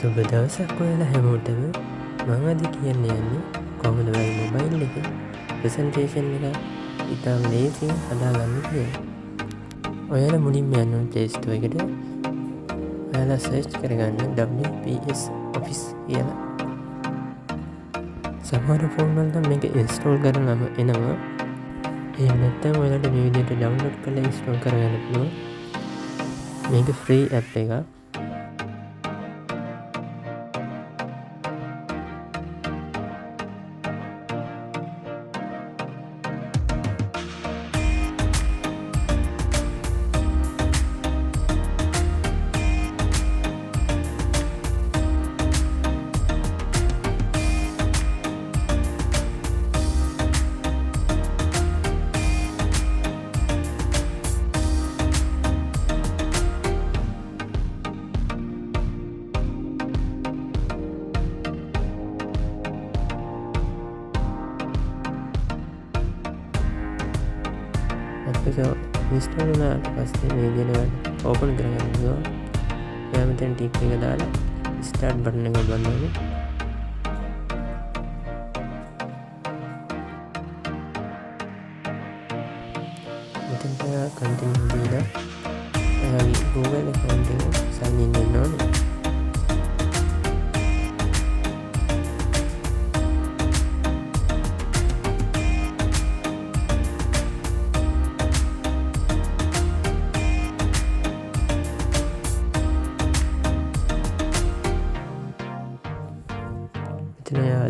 සුබ දවසක් ඔයාලා හැමෝටම. මම අද කියන්න යන්නේ කොහොමද ඔයාගේ මොබයිල් එකේ ප්‍රසන්ටේෂන් එක ඉතාම ලේසියෙන් හදාගන්න කියලා. ඔයාලා මුලින්ම යන්න ඕනේ Play Store එකට. ඔයාලා සර්ච් කරගන්න WPS Office කියලා. සමහර ෆෝන් වල නම් මේක ඉන්ස්ටෝල් කරනම එනවා. එහෙම නැත්නම් ඔයාලට මේ විදිහට ඩවුන්ලෝඩ් කරලා ඉන්ස්ටෝල් කරගන්න පුළුවන්. මේක ෆ්‍රී ඇප් එකක්. අපික ඉන්ස්ටෝල් වුණාට පස්සේ මේ විදිහට ඕපන් කරගන්න ඕන. එයා මෙතන ටික් එක දාලා ස්ටාර්ට් බටන් එක ඔබන්න ඕනේ. මෙතනට කන්ටිනියු දීලා එයාගේ Google account එක sign in වෙන්න ඕනේ.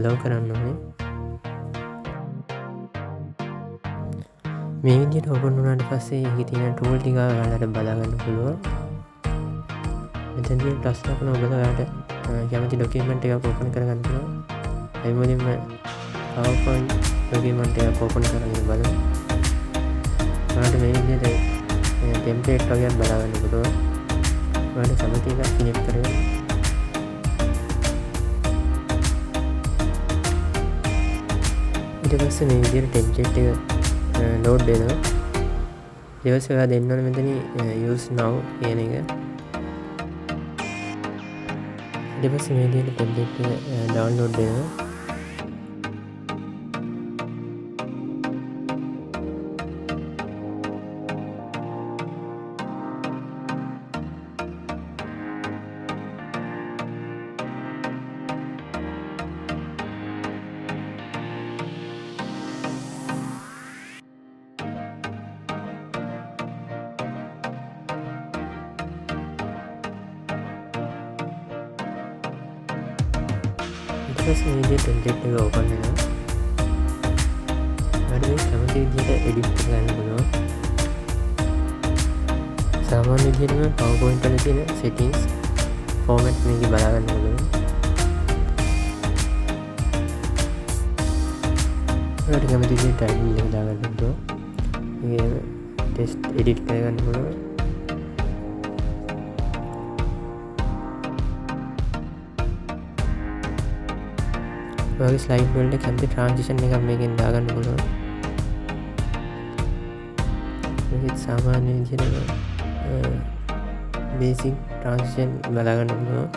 allow කරන්න ඕනේ. මේ විදිහට ඕපන් වුණාට පස්සේ ඒකේ තියෙන ටූල් ටික ඔයාලට බලා ගන්න පුළුවන්. මෙතනදී ප්ලස් එකක් ඔබලා ඔයාලට කැමති ડોකියුමන්ට් එකක් ඕපන් කරගන්න පුළුවන්. ඒ මුලින්ම PowerPoint ડોකියුමන්ට් එකක් ඕපන් කරගෙන බලමු. ඔයාලට මේ විදිහට ටෙම්ප්ලේට් වගේක් බලා ගන්න පුළුවන්. ඔයාලට කැමති එකක් සිලෙක්ට් කරගන්න. ඊට පස්සේ මේ විදිහට ටෙම්ප්ලේට් එක ලෝඩ් වෙනවා. ඊට පස්සේ ඔයා දෙන්න ඕනේ මෙතන use now කියන එක. ඊට පස්සේ මේ විදිහට ටෙම්ප්ලේට් එක ඩවුන්ලෝඩ් වෙනවා. ඊට මේ විදිහට ටෙම්ප්ලේට් එක ඕපන් වෙනවා. ඊට කැමති විදිහට එඩිට් කරගන්න පුළුවන්. සාමාන්‍ය විදිහටම PowerPoint වල තියෙන settings format මේකේ බලා ගන්න පුළුවන්. ඔයාලට කැමති විදිහට ටයිටල් එක දාගන්න පුළුවන්. මේ ටෙක්ස්ට් එඩිට් කරගන්න පුළුවන්. ඔයාගේ ස්ලයිඩ් වලට කැමති ට්‍රාන්සිෂන් එකක් මේකෙන් දාගන්න පුළුවන්. මේක සාමාන්‍ය විදිහට බේසික් ට්‍රාන්සිෂන් බලා ගන්න පුළුවන්.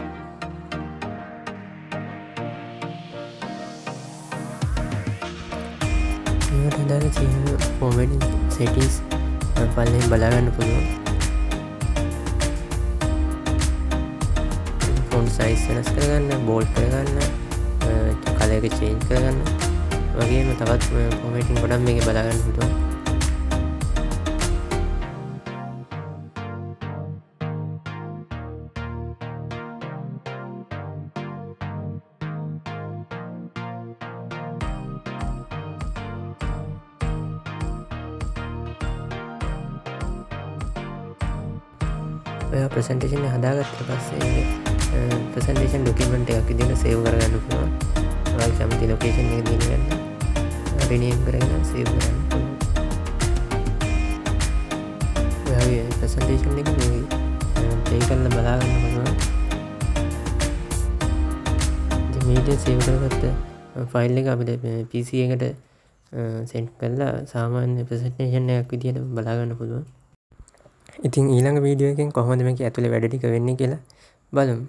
ඒකට දාලා තියෙන formatting settings පල්ලෙන් බලා ගන්න පුළුවන්. font size වෙනස් කරගන්න, bold කරගන්න, කලර් එක චේන්ජ් කරගන්න. වගේම තවත් ෆෝමැටින් ගොඩක් මේකේ බලා ගන්න පුළුවන්. ඔයා ප්‍රසන්ටේෂන් එක හදාගත්ත පස්සේ ප්‍රසන්ටේෂන් ඩොකියුමන්ට් එකක් විදිහට සේව් කරගන්න පුළුවන්. ඔයාලා කැමති ලොකේෂන් එක දින ගන්න රිනේම් කරගෙන සේව් කරන්න පුළුවන්. ඔයාගේ ප්‍රසන්ටේෂන් එක මේ ප්ලේ කරලා බලා ගන්න පුළුවන්. ඉතින් මේ විදිහට සේව් කරගත්ත ෆයිල් එක අපිට PC එකට සෙන්ඩ් කරලා සාමාන්‍ය ප්‍රසන්ටේෂන් එකක් විදිහට බලා ගන්න පුළුවන්. ඉතින් ඊළඟ වීඩියෝ එකෙන් කොහොමද මේක ඇතුලේ වැඩ ටික වෙන්නේ කියලා බලමු.